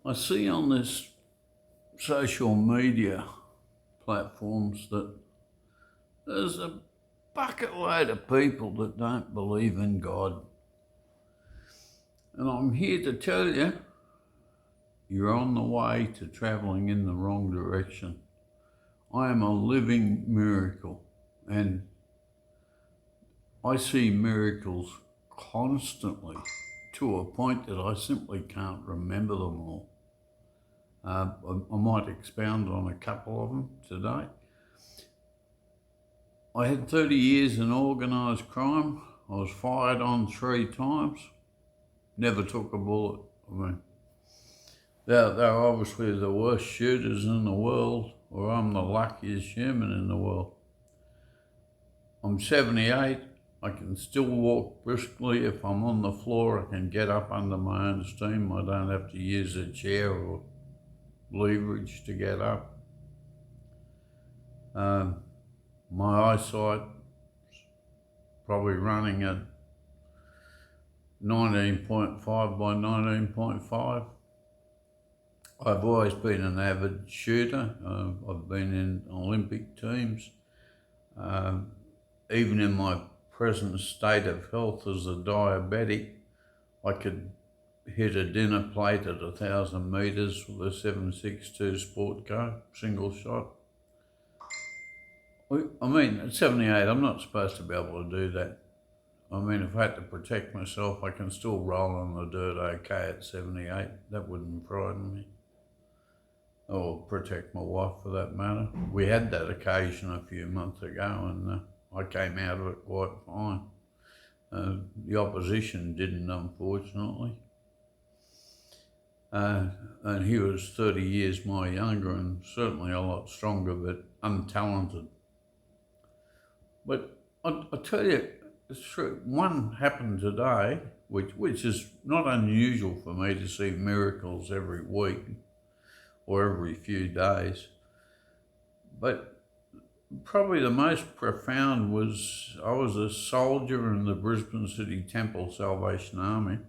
I see on this social media platforms that there's a bucket load of people that don't believe in God. And I'm here to tell you, you're on the way to travelling in the wrong direction. I am a living miracle, and I see miracles constantly to a point that I simply can't remember them all. I might expound on a couple of them today. I had 30 years in organised crime. I was fired on 3 times. Never took a bullet. They're obviously the worst shooters in the world, or I'm the luckiest human in the world. I'm 78. I can still walk briskly. If I'm on the floor, I can get up under my own steam. I don't have to use a chair or leverage to get up. My eyesight is probably running at 19.5 by 19.5. I've always been an avid shooter. I've been in Olympic teams. Even in my present state of health as a diabetic, I could hit a dinner plate at 1,000 metres with a 7.62 sport car, single shot. I mean, at 78, I'm not supposed to be able to do that. I mean, if I had to protect myself, I can still roll on the dirt okay at 78. That wouldn't frighten me. Or protect my wife for that matter. We had that occasion a few months ago and I came out of it quite fine. The opposition didn't, unfortunately. And he was 30 years my younger and certainly a lot stronger, but untalented. But I tell you, it's true. One happened today, which is not unusual for me to see miracles every week or every few days. But probably the most profound was I was a soldier in the Brisbane City Temple Salvation Army,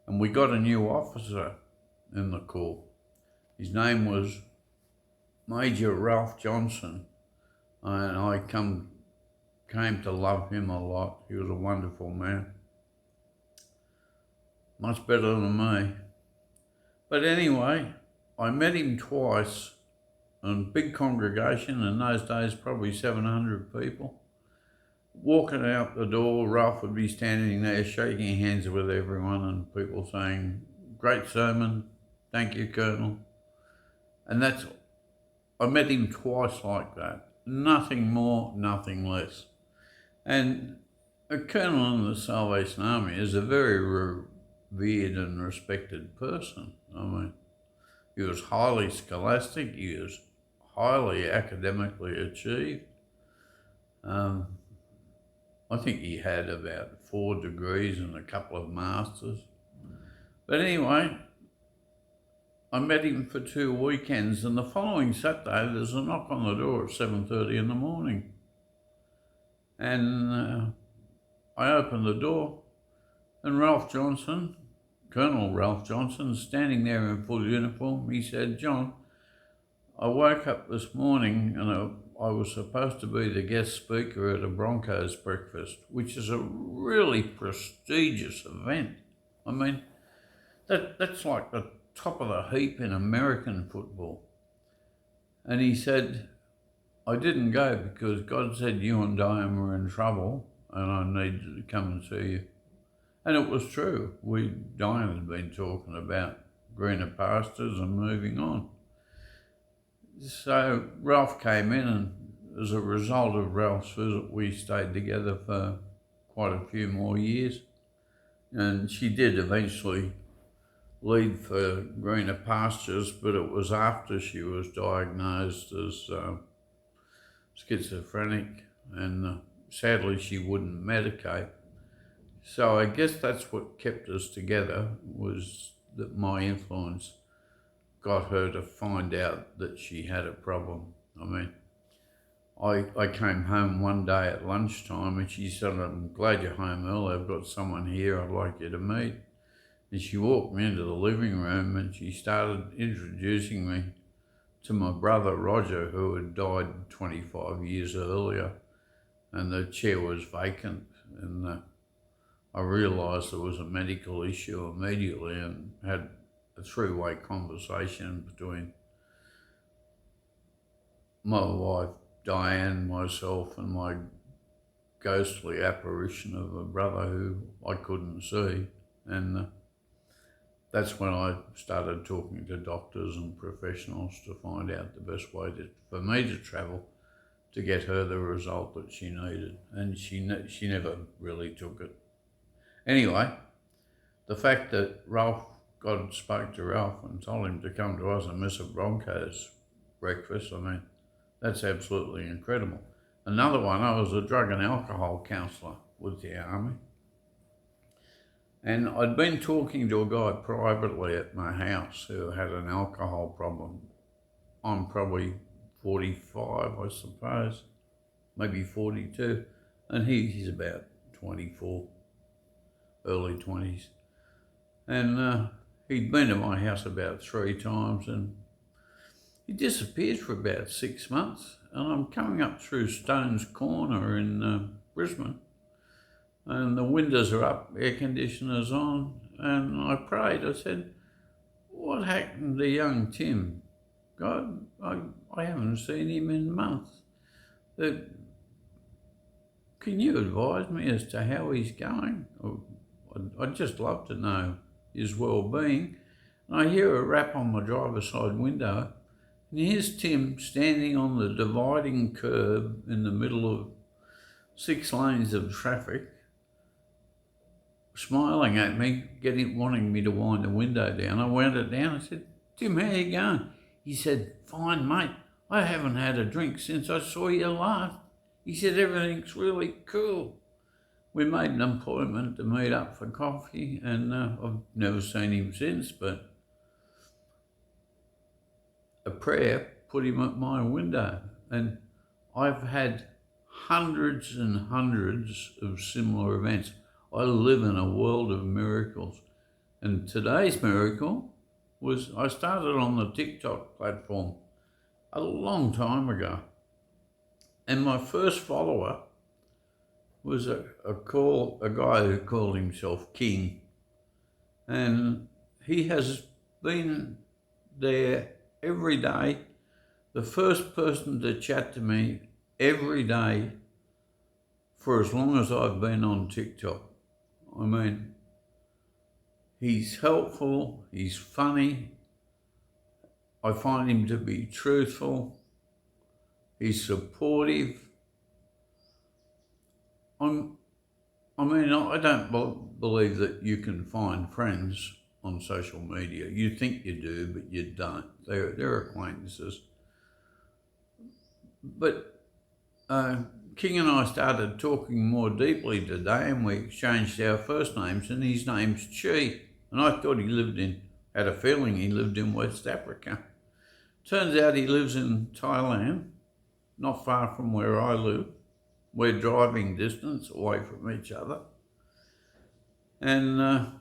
and we got a new officer in the Corps. His name was Major Ralph Johnson, and I came to love him a lot. He was a wonderful man, much better than me. But anyway, I met him twice in a big congregation, in those days probably 700 people. Walking out the door, Ralph would be standing there shaking hands with everyone and people saying, "Great sermon, thank you, Colonel." And that's, I met him twice like that. Nothing more, nothing less. And a colonel in the Salvation Army is a very revered and respected person. I mean, he was highly scholastic, he was highly academically achieved. I think he had about 4 degrees and a couple of masters. But anyway, I met him for 2 weekends, and the following Saturday there's a knock on the door at 7:30 in the morning. And I opened the door, and Ralph Johnson, Colonel Ralph Johnson, standing there in full uniform. He said, "John, I woke up this morning and I was supposed to be the guest speaker at a Broncos breakfast, which is a really prestigious event. I mean, that's like the top of the heap in American football." And he said, "I didn't go because God said you and Diane were in trouble and I needed to come and see you." And it was true. Diane had been talking about greener pastures and moving on. So Ralph came in, and as a result of Ralph's visit, we stayed together for quite a few more years. And she did eventually leave for greener pastures, but it was after she was diagnosed as schizophrenic, and sadly she wouldn't medicate. So I guess that's what kept us together, was that my influence got her to find out that she had a problem. I mean, I came home one day at lunchtime and she said, "I'm glad you're home early. I've got someone here I'd like you to meet." And she walked me into the living room and she started introducing me to my brother Roger, who had died 25 years earlier, and the chair was vacant. And I realised there was a medical issue immediately and had a three-way conversation between my wife Diane, myself, and my ghostly apparition of a brother who I couldn't see. And that's when I started talking to doctors and professionals to find out the best way for me to travel to get her the result that she needed. And she never really took it. Anyway, the fact that God spoke to Ralph and told him to come to us and miss a Broncos breakfast, I mean, that's absolutely incredible. Another one, I was a drug and alcohol counsellor with the Army. And I'd been talking to a guy privately at my house who had an alcohol problem. I'm probably 45, I suppose, maybe 42. And he's about 24, early 20s. And he'd been to my house about 3 times and he disappeared for about 6 months. And I'm coming up through Stone's Corner in Brisbane. And the windows are up, air conditioners on, and I prayed. I said, what happened to young Tim? God, I haven't seen him in months. Can you advise me as to how he's going? I'd just love to know his well-being. And I hear a rap on my driver's side window, and here's Tim standing on the dividing curb in the middle of 6 lanes of traffic, smiling at me, wanting me to wind the window down. I wound it down. I said, Tim, how you going? He said, fine, mate. I haven't had a drink since I saw you last. He said, everything's really cool. We made an appointment to meet up for coffee, and I've never seen him since, but a prayer put him at my window. And I've had hundreds and hundreds of similar events. I live in a world of miracles. And today's miracle was I started on the TikTok platform a long time ago. And my first follower was a guy who called himself King. And he has been there every day, the first person to chat to me every day for as long as I've been on TikTok. I mean, he's helpful, he's funny, I find him to be truthful, he's supportive. I don't believe that you can find friends on social media. You think you do, but you don't. They're acquaintances. But King and I started talking more deeply today, and we exchanged our first names, and his name's Chi. And I thought had a feeling he lived in West Africa. Turns out he lives in Thailand, not far from where I live. We're driving distance away from each other. And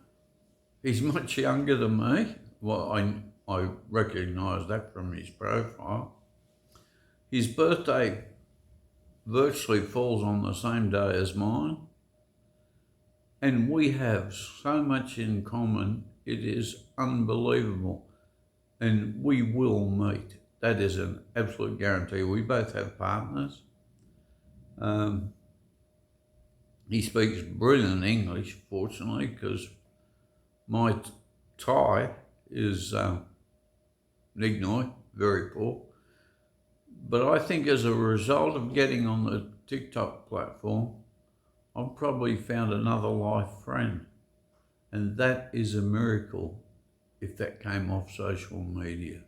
he's much younger than me. Well, I recognise that from his profile. His birthday virtually falls on the same day as mine. And we have so much in common, it is unbelievable. And we will meet. That is an absolute guarantee. We both have partners. He speaks brilliant English, fortunately, because my Thai is Nignoi, very poor. But I think as a result of getting on the TikTok platform, I've probably found another life friend. And that is a miracle if that came off social media.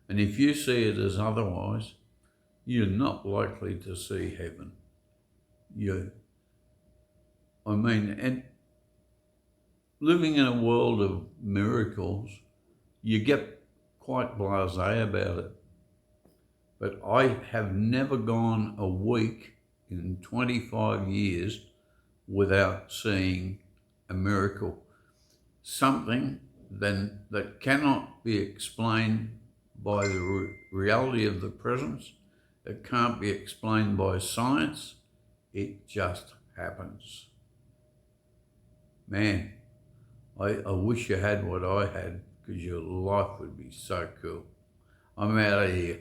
And if you see it as otherwise, you're not likely to see heaven. And living in a world of miracles, you get quite blasé about it. But I have never gone a week in 25 years without seeing a miracle. something then that cannot be explained by the reality of the presence. It can't be explained by science. It just happens. Man, I wish you had what I had, because your life would be so cool. I'm out of here.